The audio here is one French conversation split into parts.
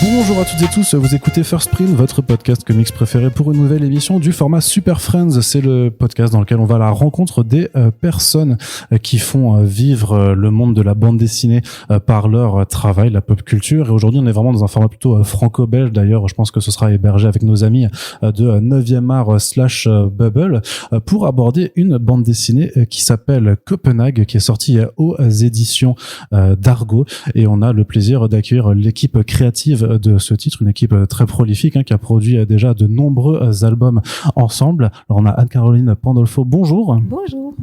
Bonjour à toutes et tous, vous écoutez First Print, votre podcast comics préféré pour une nouvelle émission du format Super Friends. C'est le podcast dans lequel on va à la rencontre des personnes qui font vivre le monde de la bande dessinée par leur travail, la pop culture. Et aujourd'hui, on est vraiment dans un format plutôt franco-belge. D'ailleurs, je pense que ce sera hébergé avec nos amis de 9e art / Bubble pour aborder une bande dessinée qui s'appelle Copenhague, qui est sortie aux éditions d'Argo. Et on a le plaisir d'accueillir l'équipe créative de ce titre, une équipe très prolifique qui a produit déjà de nombreux albums ensemble. Alors on a Anne-Caroline Pandolfo, bonjour. Bonjour.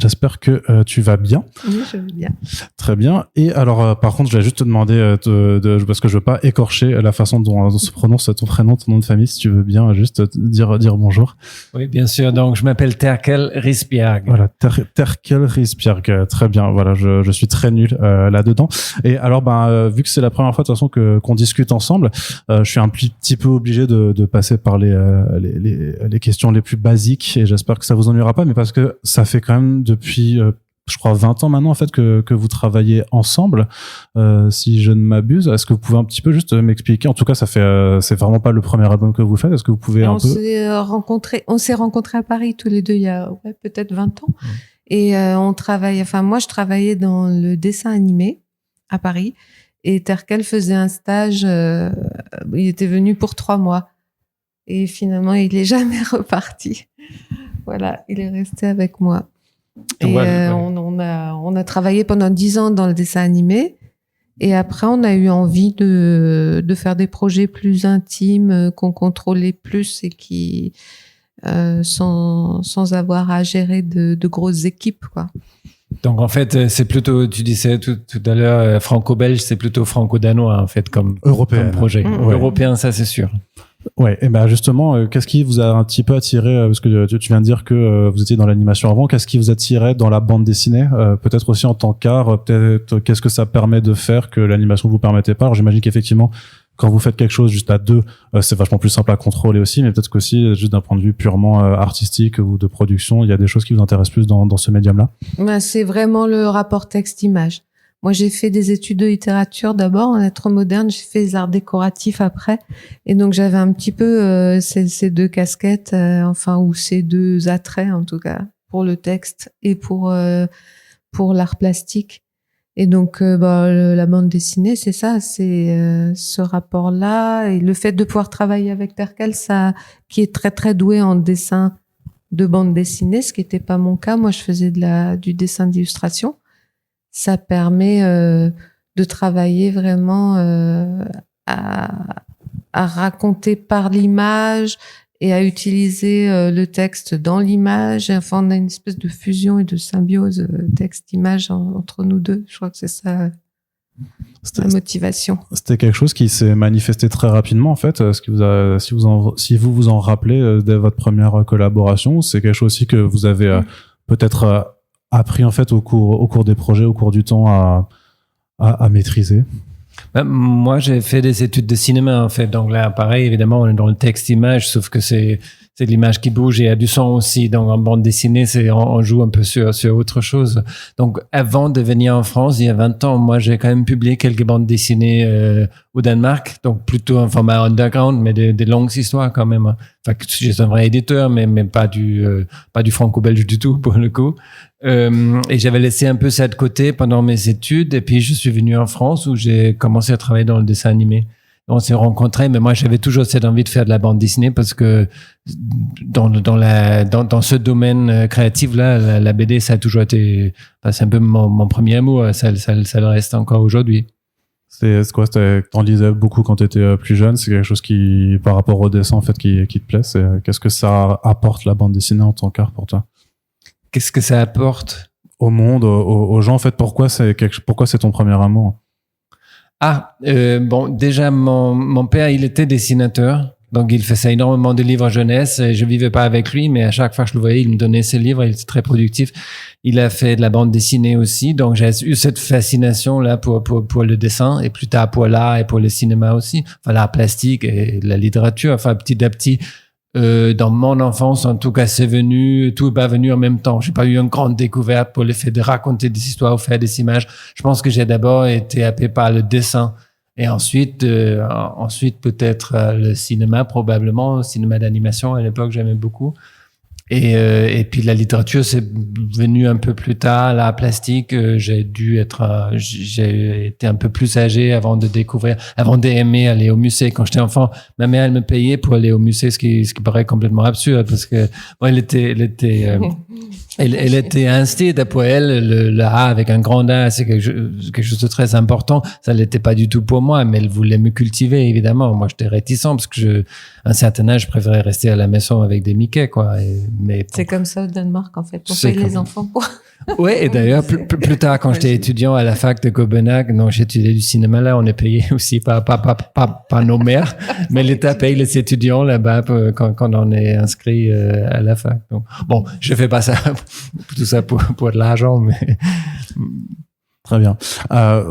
J'espère que tu vas bien. Oui, je vais bien. Très bien. Et alors, par contre, je vais juste te demander, parce que je veux pas écorcher la façon dont se prononce ton prénom, ton nom de famille, si tu veux bien juste dire bonjour. Oui, bien sûr. Donc, je m'appelle Terkel Risbjerg. Voilà, Terkel Risbjerg. Très bien. Voilà, je suis très nul là-dedans. Et alors, vu que c'est la première fois de toute façon qu'on discute ensemble, je suis un petit peu obligé de passer par les questions les plus basiques. Et j'espère que ça vous ennuiera pas, mais parce que ça fait quand même depuis je crois 20 ans maintenant en fait que vous travaillez ensemble, si je ne m'abuse. Est-ce que vous pouvez un petit peu juste m'expliquer? En tout cas, ça fait c'est vraiment pas le premier album que vous faites. Est-ce que vous pouvez on s'est rencontrés à Paris tous les deux il y a peut-être 20 ans. Et on travaille, moi je travaillais dans le dessin animé à Paris et Terkel faisait un stage, il était venu pour 3 mois et finalement il est jamais reparti. Voilà, il est resté avec moi. Et on a travaillé pendant 10 ans dans le dessin animé. Et après, on a eu envie de faire des projets plus intimes, qu'on contrôlait plus et qui, sans avoir à gérer de grosses équipes, quoi. Donc, en fait, c'est plutôt, tu disais tout à l'heure, franco-belge, c'est plutôt franco-danois, en fait, comme projet. Ouais. Européen, ça, c'est sûr. Ouais, et justement, qu'est-ce qui vous a un petit peu attiré, parce que tu viens de dire que vous étiez dans l'animation avant, qu'est-ce qui vous attirait dans la bande dessinée, peut-être aussi en tant qu'art, peut-être qu'est-ce que ça permet de faire que l'animation vous permettait pas? Alors j'imagine qu'effectivement, quand vous faites quelque chose juste à deux, c'est vachement plus simple à contrôler aussi, mais peut-être qu'aussi, juste d'un point de vue purement artistique ou de production, il y a des choses qui vous intéressent plus dans ce médium-là? C'est vraiment le rapport texte-image. Moi, j'ai fait des études de littérature d'abord en lettres modernes, j'ai fait les arts décoratifs après. Et donc, j'avais un petit peu ces deux casquettes, ou ces deux attraits en tout cas, pour le texte et pour l'art plastique. Et donc, la bande dessinée, c'est ça, c'est ce rapport-là. Et le fait de pouvoir travailler avec Terkel, qui est très, très doué en dessin de bande dessinée, ce qui n'était pas mon cas. Moi, je faisais du dessin d'illustration. Ça permet de travailler vraiment à raconter par l'image et à utiliser le texte dans l'image. Enfin, on a une espèce de fusion et de symbiose texte-image entre nous deux. Je crois que c'est ça la motivation. C'était quelque chose qui s'est manifesté très rapidement en fait. Si vous vous en rappelez dès votre première collaboration, c'est quelque chose aussi que vous avez peut-être appris en fait au cours des projets, au cours du temps à maîtriser? Moi, j'ai fait des études de cinéma en fait. Donc là, pareil, évidemment, on est dans le texte-image, sauf que c'est l'image qui bouge et il y a du son aussi. Donc en bande dessinée, on joue un peu sur autre chose. Donc avant de venir en France, il y a 20 ans, moi j'ai quand même publié quelques bandes dessinées au Danemark, donc plutôt un format underground, mais des longues histoires quand même. Enfin, j'ai un vrai éditeur, mais pas du franco-belge du tout pour le coup. Et j'avais laissé un peu ça de côté pendant mes études, et puis je suis venu en France où j'ai commencé à travailler dans le dessin animé. On s'est rencontrés, mais moi j'avais toujours cette envie de faire de la bande dessinée parce que dans ce domaine créatif là, la BD ça a toujours été, c'est un peu mon premier amour, ça le reste encore aujourd'hui. C'est quoi? T'en lisais beaucoup quand t'étais plus jeune? C'est quelque chose qui, par rapport au dessin en fait, qui te plaît? Qu'est-ce que ça apporte la bande dessinée en tant qu'art pour toi? Qu'est-ce que ça apporte au monde, aux gens en fait? Pourquoi c'est ton premier amour? Déjà, mon père, il était dessinateur. Donc, il faisait énormément de livres jeunesse. Je vivais pas avec lui, mais à chaque fois que je le voyais, il me donnait ses livres. Il était très productif. Il a fait de la bande dessinée aussi. Donc, j'ai eu cette fascination-là pour le dessin et plus tard pour l'art et pour le cinéma aussi. Enfin, l'art plastique et la littérature. Enfin, petit à petit, dans mon enfance, en tout cas, tout est pas venu en même temps. J'ai pas eu une grande découverte pour le fait de raconter des histoires ou faire des images. Je pense que j'ai d'abord été happé par le dessin Et ensuite peut-être le cinéma, probablement, le cinéma d'animation à l'époque, j'aimais beaucoup. Et puis la littérature, c'est venu un peu plus tard. La plastique, j'ai été un peu plus âgé avant d'aimer aller au musée. Quand j'étais enfant, ma mère, elle me payait pour aller au musée, ce qui paraît complètement absurde parce que elle était instite pour elle. Le A avec un grand A, c'est quelque chose de très important. Ça l'était pas du tout pour moi, mais elle voulait me cultiver, évidemment. Moi, j'étais réticent parce que à un certain âge, je préférais rester à la maison avec des Mickey, quoi. C'est comme ça au Danemark, en fait. On paye les enfants pour. Oui, et d'ailleurs, plus tard, quand j'étais étudiant à la fac de Copenhague, j'étudiais du cinéma là, on est payé aussi par nos mères, mais l'État paye les étudiants là-bas quand on est inscrit à la fac. Donc, bon, je fais pas ça, tout ça pour de l'argent, mais. Très bien.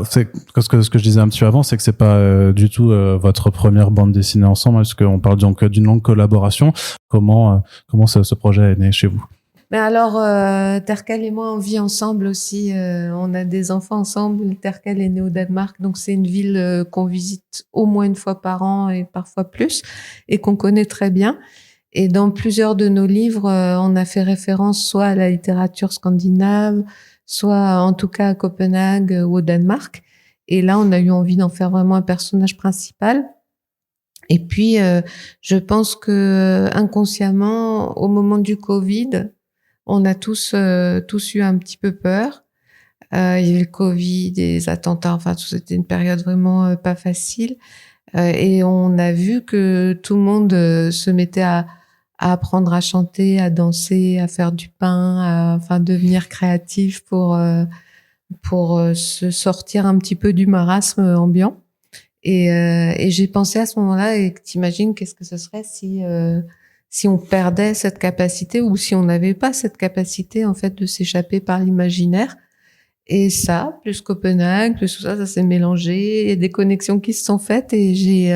C'est ce que je disais un petit peu avant, c'est que c'est pas du tout votre première bande dessinée ensemble, parce qu'on parle donc d'une longue collaboration. Comment ce projet est né chez vous? Mais alors, Terkel et moi, on vit ensemble aussi. On a des enfants ensemble. Terkel est né au Danemark, donc c'est une ville qu'on visite au moins une fois par an et parfois plus, et qu'on connaît très bien. Et dans plusieurs de nos livres, on a fait référence soit à la littérature scandinave, soit en tout cas à Copenhague ou au Danemark. Et là, on a eu envie d'en faire vraiment un personnage principal. Et puis, je pense que inconsciemment, au moment du Covid, on a tous eu un petit peu peur. Il y avait le Covid, des attentats, enfin, c'était une période vraiment pas facile. Et on a vu que tout le monde se mettait à apprendre à chanter, à danser, à faire du pain, à devenir créatif pour se sortir un petit peu du marasme ambiant. Et j'ai pensé à ce moment-là, et t'imagines qu'est-ce que ce serait si on perdait cette capacité ou si on n'avait pas cette capacité en fait de s'échapper par l'imaginaire. Et ça, plus Copenhague, plus tout ça, ça s'est mélangé. Il y a des connexions qui se sont faites et j'ai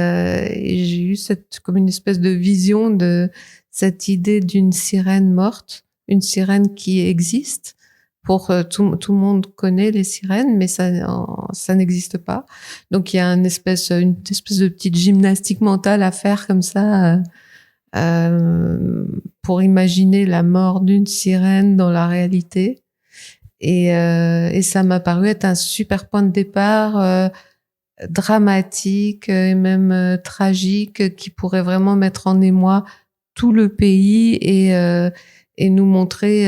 eu comme une espèce de vision de cette idée d'une sirène morte, une sirène qui existe. Tout le monde connaît les sirènes, mais ça n'existe pas. Donc il y a une espèce de petite gymnastique mentale à faire comme ça pour imaginer la mort d'une sirène dans la réalité. Et ça m'a paru être un super point de départ dramatique et même tragique qui pourrait vraiment mettre en émoi tout le pays et nous montrer,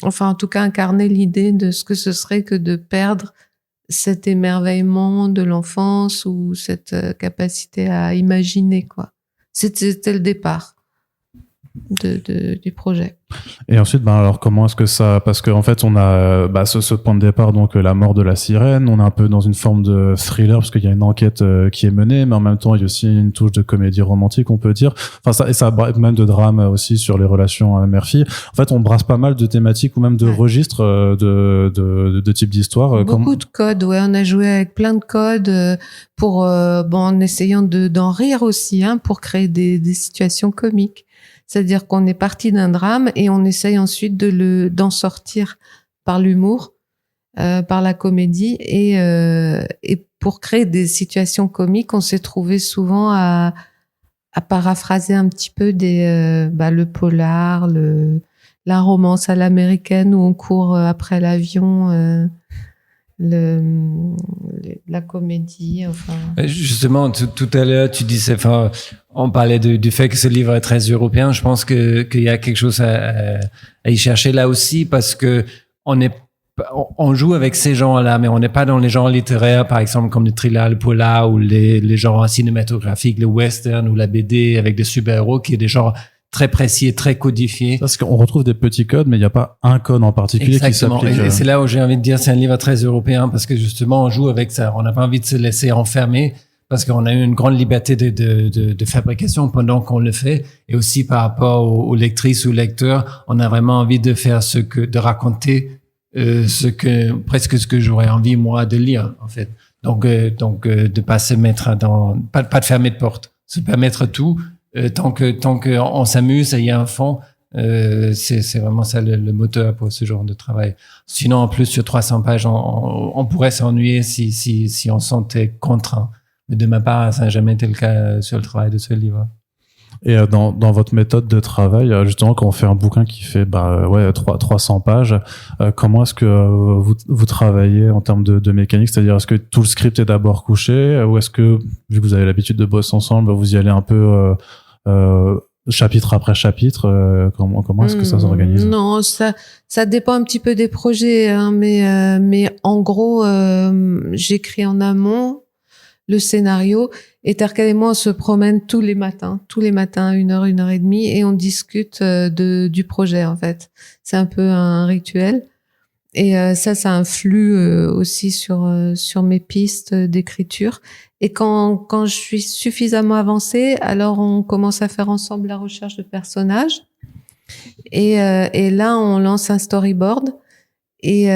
enfin en tout cas incarner l'idée de ce que ce serait que de perdre cet émerveillement de l'enfance ou cette capacité à imaginer, quoi. C'était le départ du projet. Et ensuite, alors comment est-ce que ça, parce qu'en fait on a ce point de départ, donc la mort de la sirène, on est un peu dans une forme de thriller parce qu'il y a une enquête qui est menée, mais en même temps il y a aussi une touche de comédie romantique, on peut dire, ça même de drame aussi sur les relations mère-fille. En fait on brasse pas mal de thématiques ou même de registres de types d'histoires. Beaucoup de codes, ouais, on a joué avec plein de codes pour en essayant d'en rire aussi, pour créer des situations comiques. C'est-à-dire qu'on est parti d'un drame et on essaye ensuite d'en sortir par l'humour, par la comédie et pour créer des situations comiques, on s'est trouvé souvent à paraphraser un petit peu le polar, la romance à l'américaine où on court après l'avion, la comédie, enfin. Justement, tout à l'heure, tu disais, on parlait du fait que ce livre est très européen. Je pense qu'il y a quelque chose à y chercher là aussi parce que on joue avec ces genres-là, mais on n'est pas dans les genres littéraires, par exemple, comme le thriller, le polar ou les genres cinématographiques, le western ou la BD avec des super-héros qui est des genres très précis et très codifié. Parce qu'on retrouve des petits codes, mais il n'y a pas un code en particulier Exactement. qui s'applique. Et c'est là où j'ai envie de dire c'est un livre très européen parce que justement on joue avec ça. On n'a pas envie de se laisser enfermer parce qu'on a eu une grande liberté de fabrication pendant qu'on le fait et aussi par rapport aux lectrices ou lecteurs, on a vraiment envie de faire de raconter presque ce que j'aurais envie moi de lire en fait. Donc de pas se mettre pas de fermer de porte, se permettre tout. Tant que on s'amuse et il y a un fond, c'est vraiment ça le moteur pour ce genre de travail. Sinon, en plus, sur 300 pages, on pourrait s'ennuyer si on se sentait contraint. Mais de ma part, ça n'a jamais été le cas sur le travail de ce livre. Et dans votre méthode de travail, justement, quand on fait un bouquin qui fait 300 pages, comment est-ce que vous travaillez en termes de mécanique? C'est-à-dire, est-ce que tout le script est d'abord couché, ou est-ce que, vu que vous avez l'habitude de bosser ensemble, vous y allez un peu chapitre après chapitre? Comment est-ce que ça s'organise? Non, ça dépend un petit peu des projets, hein, mais en gros, j'écris en amont le scénario, et Terkel et moi on se promène tous les matins, 1 heure et demie, et on discute du projet en fait. C'est un peu un rituel, et ça influe aussi sur mes pistes d'écriture. Et quand je suis suffisamment avancée, alors on commence à faire ensemble la recherche de personnages, et là on lance un storyboard et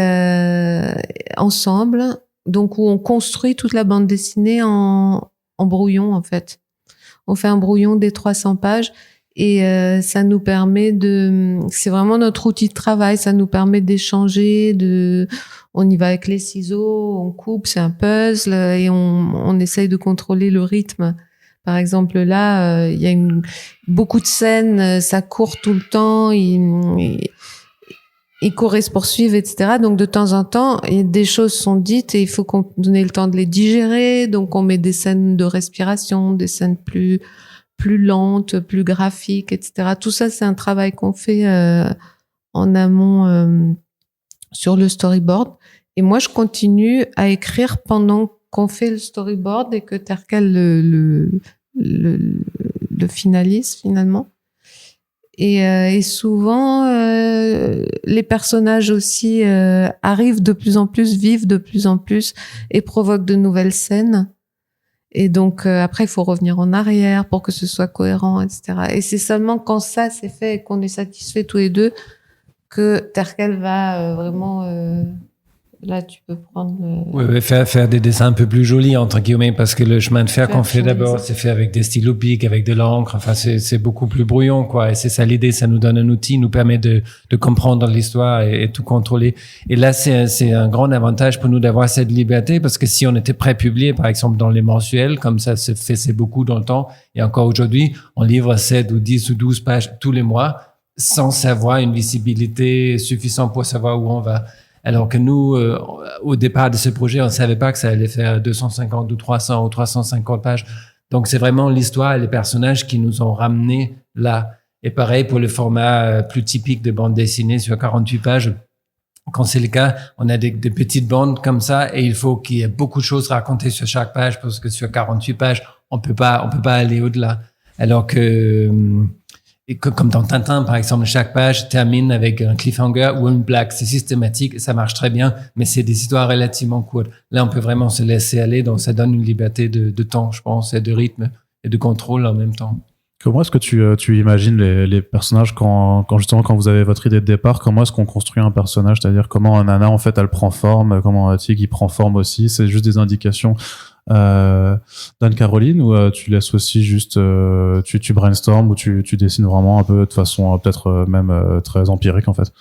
ensemble. Donc, où on construit toute la bande dessinée en brouillon, en fait. On fait un brouillon des 300 pages, et ça nous permet c'est vraiment notre outil de travail, ça nous permet d'échanger, on y va avec les ciseaux, on coupe, c'est un puzzle, et on essaye de contrôler le rythme. Par exemple, là, il y a beaucoup de scènes, ça court tout le temps, ils courent et se poursuivent, etc. Donc, de temps en temps, des choses sont dites et il faut qu'on donne le temps de les digérer. Donc, on met des scènes de respiration, des scènes plus lentes, plus graphiques, etc. Tout ça, c'est un travail qu'on fait en amont sur le storyboard. Et moi, je continue à écrire pendant qu'on fait le storyboard et que Terkel le finalise finalement. Et souvent, les personnages aussi arrivent de plus en plus, vivent de plus en plus et provoquent de nouvelles scènes. Et donc, après, il faut revenir en arrière pour que ce soit cohérent, etc. Et c'est seulement quand ça c'est fait et qu'on est satisfait tous les deux que Terkel va vraiment... Là, tu peux prendre Oui, faire des dessins un peu plus jolis, entre guillemets, parce que le chemin de fer qu'on fait d'abord, c'est fait avec des stylos bic, avec de l'encre. Enfin, c'est beaucoup plus brouillon, quoi. Et c'est ça l'idée, ça nous donne un outil, nous permet de comprendre l'histoire et tout contrôler. Et là, c'est un grand avantage pour nous d'avoir cette liberté, parce que si on était pré-publié, par exemple, dans les mensuels, comme ça se faisait beaucoup dans le temps, et encore aujourd'hui, on livre 7 ou 10 ou 12 pages tous les mois, sans avoir une visibilité suffisante pour savoir où on va. Alors que nous, au départ de ce projet, on ne savait pas que ça allait faire 250 ou 300 ou 350 pages. Donc, c'est vraiment l'histoire et les personnages qui nous ont ramenés là. Et pareil pour le format plus typique de bande dessinée sur 48 pages. Quand c'est le cas, on a des petites bandes comme ça et il faut qu'il y ait beaucoup de choses racontées sur chaque page parce que sur 48 pages, on peut pas aller au-delà. Alors que... Et comme dans Tintin, par exemple, chaque page termine avec un cliffhanger ou une blague. C'est systématique, ça marche très bien, mais c'est des histoires relativement courtes. Là, on peut vraiment se laisser aller, donc ça donne une liberté de temps, je pense, et de rythme et de contrôle en même temps. Comment est-ce que tu imagines les personnages quand justement quand vous avez votre idée de départ? Comment est-ce qu'on construit un personnage? C'est-à-dire comment un Anna en fait elle prend forme, comment un Tig il prend forme aussi? C'est juste des indications d'Anne-Caroline, ou tu laisses aussi juste tu brainstorm, ou tu dessines vraiment un peu de façon peut-être même très empirique en fait?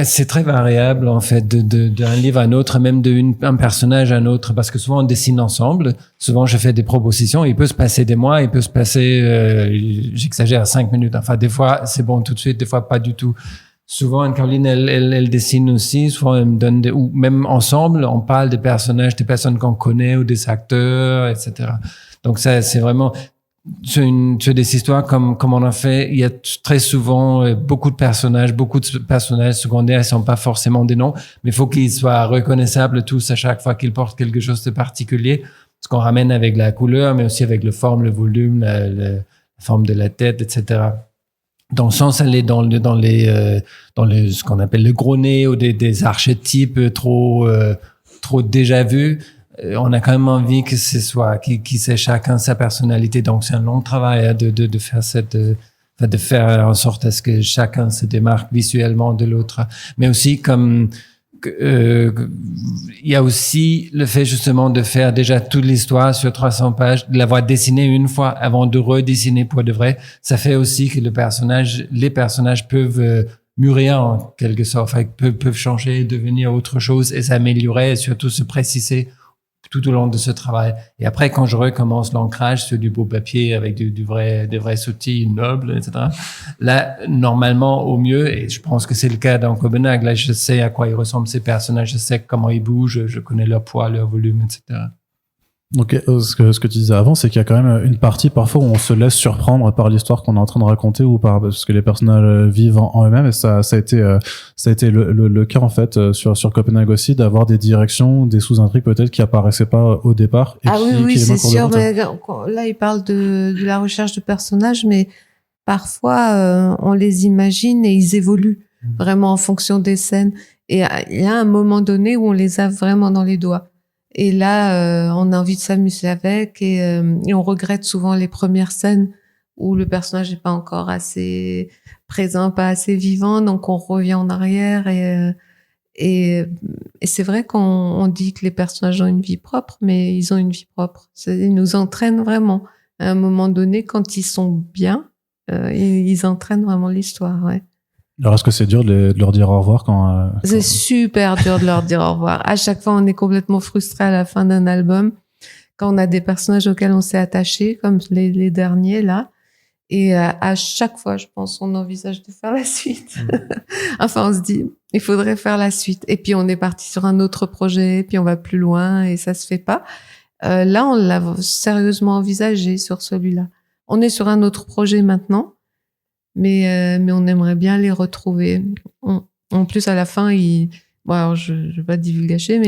C'est très variable en fait d'un livre à un autre, même d'un personnage à un autre, parce que souvent on dessine ensemble. Souvent je fais des propositions, il peut se passer des mois, il peut se passer, j'exagère, 5 minutes. Enfin des fois c'est bon tout de suite, des fois pas du tout. Souvent Anne-Caroline elle dessine aussi, souvent elle me donne ou même ensemble on parle des personnages, des personnes qu'on connaît ou des acteurs, etc. Donc ça c'est vraiment sur des histoires comme on a fait, il y a très souvent beaucoup de personnages secondaires, ils sont pas forcément des noms, mais il faut qu'ils soient reconnaissables tous à chaque fois qu'ils portent quelque chose de particulier, ce qu'on ramène avec la couleur, mais aussi avec le forme, le volume, la forme de la tête, etc. Donc sans aller dans ce qu'on appelle le gros nez ou des archétypes trop déjà vus. On a quand même envie que ce soit qui sait chacun sa personnalité. Donc c'est un long travail de faire de faire en sorte à ce que chacun se démarque visuellement de l'autre. Mais aussi comme il y a aussi le fait justement de faire déjà toute l'histoire sur 300 pages, de l'avoir dessinée une fois avant de redessiner pour de vrai. Ça fait aussi que les personnages peuvent mûrir en quelque sorte, enfin, peuvent changer, devenir autre chose et s'améliorer et surtout se préciser tout au long de ce travail. Et après, quand je recommence l'ancrage sur du beau papier avec des vrais outils nobles, etc. Là, normalement, au mieux, et je pense que c'est le cas dans Copenhague, là, je sais à quoi ils ressemblent ces personnages, je sais comment ils bougent, je connais leur poids, leur volume, etc. Donc, ce que tu disais avant, c'est qu'il y a quand même une partie parfois où on se laisse surprendre par l'histoire qu'on est en train de raconter ou par ce que les personnages vivent en eux-mêmes. Et ça a été le cas en fait sur Copenhague aussi, d'avoir des directions, des sous-intrigues peut-être qui apparaissaient pas au départ. Et oui, c'est sûr. Mais là, il parle de la recherche de personnages, mais parfois on les imagine et ils évoluent vraiment en fonction des scènes. Et il y a un moment donné où on les a vraiment dans les doigts. Et là, on a envie de s'amuser avec et on regrette souvent les premières scènes où le personnage n'est pas encore assez présent, pas assez vivant, donc on revient en arrière et c'est vrai qu'on dit que les personnages ont une vie propre, mais ils ont une vie propre. Ils nous entraînent vraiment. À un moment donné, quand ils sont bien, ils entraînent vraiment l'histoire, ouais. Alors, est-ce que c'est dur de leur dire au revoir quand... C'est super dur de leur dire au revoir. À chaque fois, on est complètement frustré à la fin d'un album quand on a des personnages auxquels on s'est attaché, comme les derniers là. Et à chaque fois, je pense, on envisage de faire la suite. Enfin, on se dit, il faudrait faire la suite. Et puis, on est parti sur un autre projet, puis on va plus loin et ça se fait pas. Là, on l'a sérieusement envisagé sur celui-là. On est sur un autre projet maintenant. Mais on aimerait bien les retrouver. En plus, à la fin, bon, alors je vais pas divulgacher,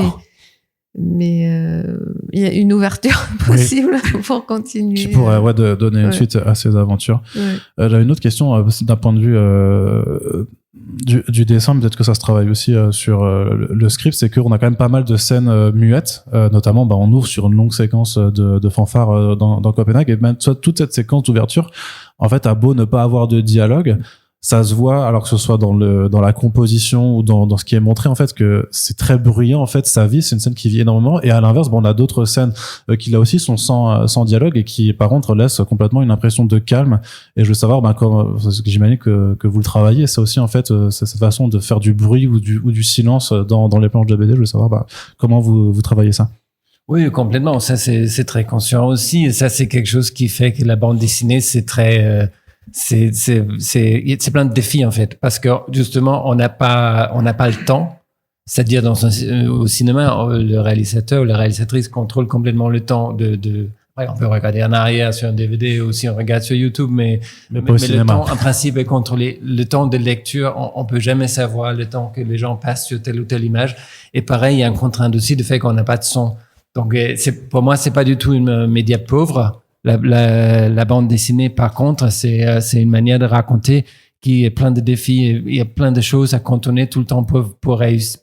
mais il y a une ouverture possible pour continuer. Qui pourrait donner une suite à ces aventures. Ouais. J'avais une autre question d'un point de vue du dessin, peut-être que ça se travaille aussi sur le script, c'est qu'on a quand même pas mal de scènes muettes, notamment on ouvre sur une longue séquence de fanfare dans Copenhague, et même toute cette séquence d'ouverture, en fait, a beau ne pas avoir de dialogue, ça se voit, alors que ce soit dans la composition ou dans ce qui est montré, en fait, que c'est très bruyant, en fait, sa vie, c'est une scène qui vit énormément, et à l'inverse, on a d'autres scènes qui, là aussi, sont sans dialogue et qui, par contre, laissent complètement une impression de calme. Et je veux savoir, j'imagine que vous le travaillez, c'est aussi, en fait, c'est cette façon de faire du bruit ou du silence dans les planches de BD. Je veux savoir, comment vous travaillez ça. Oui, complètement. Ça, c'est très conscient aussi. Et ça, c'est quelque chose qui fait que la bande dessinée, c'est très, c'est plein de défis, en fait. Parce que, justement, on n'a pas le temps. C'est-à-dire, au cinéma, le réalisateur ou la réalisatrice contrôle complètement le temps ouais, on peut regarder en arrière sur un DVD ou si on regarde sur YouTube, mais le temps, en principe, est contrôlé. Le temps de lecture, on peut jamais savoir le temps que les gens passent sur telle ou telle image. Et pareil, il y a une contrainte aussi du fait qu'on n'a pas de son. Donc, pour moi, c'est pas du tout une média pauvre. La bande dessinée, par contre, c'est une manière de raconter qui est plein de défis. Il y a plein de choses à contourner tout le temps pour réussir,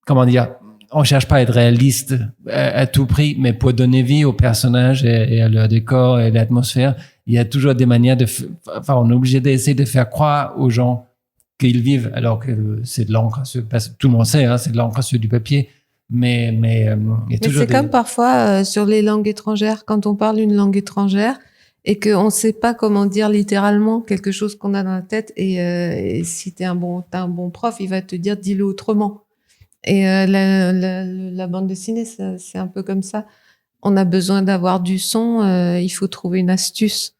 comment dire, on cherche pas à être réaliste à tout prix, mais pour donner vie aux personnages et à leur décor et à l'atmosphère, il y a toujours des manières on est obligé d'essayer de faire croire aux gens qu'ils vivent, alors que c'est de l'encre tout le monde sait, c'est de l'encre sur du papier. Mais c'est comme parfois sur les langues étrangères, quand on parle une langue étrangère et qu'on ne sait pas comment dire littéralement quelque chose qu'on a dans la tête, et si t'as un bon prof, il va te dire dis-le autrement. Et la bande dessinée, c'est un peu comme ça. On a besoin d'avoir du son, il faut trouver une astuce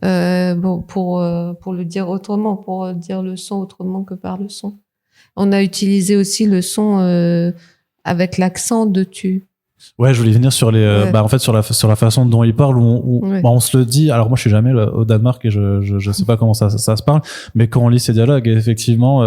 pour le dire autrement, pour dire le son autrement que par le son. On a utilisé aussi le son avec l'accent de tu. Ouais, je voulais venir sur en fait sur la façon dont il parle, où on se le dit. Alors moi, je suis jamais au Danemark et je sais pas comment ça se parle, mais quand on lit ces dialogues, effectivement,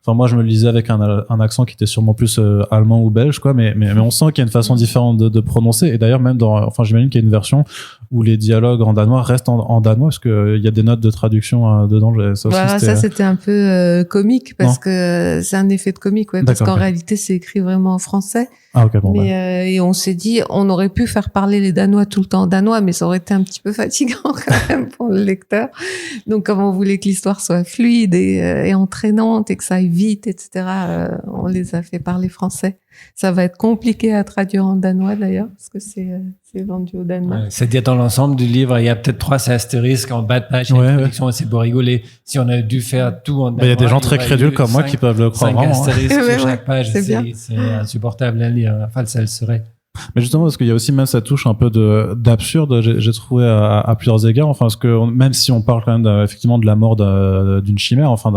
moi je me le lisais avec un accent qui était sûrement plus allemand ou belge, quoi, mais on sent qu'il y a une façon différente de prononcer. Et d'ailleurs, même j'imagine qu'il y a une version où les dialogues en danois restent en danois, parce que il y a des notes de traduction dedans. Ça c'était un peu comique, parce que c'est un effet de comique, ouais, parce qu'en réalité c'est écrit vraiment en français. Ah, ok, bon. Et on s'est dit, on aurait pu faire parler les Danois tout le temps en danois, mais ça aurait été un petit peu fatigant quand même pour le lecteur. Donc, comme on voulait que l'histoire soit fluide et entraînante et que ça aille vite, etc., on les a fait parler français. Ça va être compliqué à traduire en danois d'ailleurs, parce que c'est vendu au Danemark. Ouais, c'est-à-dire, dans l'ensemble du livre, il y a peut-être 3 astérisques en bas de page, et c'est pour rigoler. Si on a dû faire tout en danois. Il y a des gens très crédules comme moi qui peuvent le croire vraiment. 5 astérisques sur chaque page, c'est insupportable à lire. Enfin, ça le serait. Mais justement, parce qu'il y a aussi même cette touche un peu d'absurde, j'ai trouvé à plusieurs égards. Enfin, parce que même si on parle quand même effectivement de la mort d'une chimère, enfin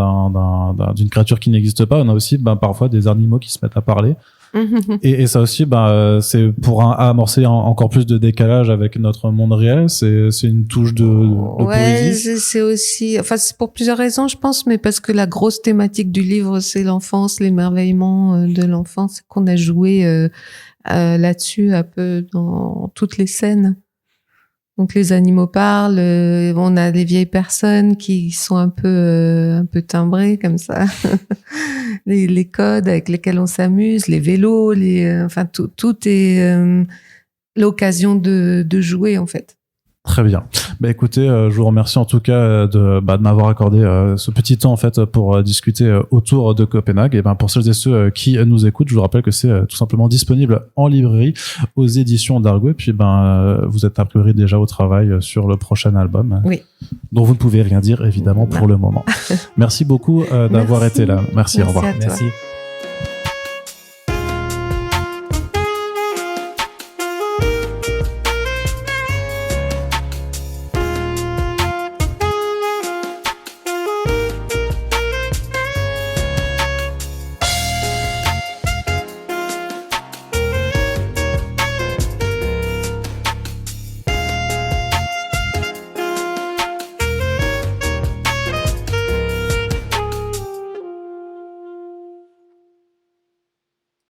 d'une créature qui n'existe pas, on a aussi parfois des animaux qui se mettent à parler. Et ça aussi, c'est pour amorcer encore plus de décalage avec notre monde réel. C'est une touche de poésie. C'est aussi, enfin, c'est pour plusieurs raisons, je pense, mais parce que la grosse thématique du livre, c'est l'enfance, l'émerveillement de l'enfance, qu'on a joué là-dessus un peu dans toutes les scènes. Donc les animaux parlent, on a les vieilles personnes qui sont un peu timbrées comme ça, les codes avec lesquels on s'amuse, les vélos, enfin tout est l'occasion de jouer en fait. Très bien. Écoutez, je vous remercie en tout cas de m'avoir accordé ce petit temps en fait pour discuter autour de Copenhague. Et pour celles et ceux qui nous écoutent, je vous rappelle que c'est tout simplement disponible en librairie aux éditions d'Argo. Et puis vous êtes a priori déjà au travail sur le prochain album, oui, dont vous ne pouvez rien dire évidemment pour le moment. Merci beaucoup d'avoir été là. Merci, au revoir. Merci.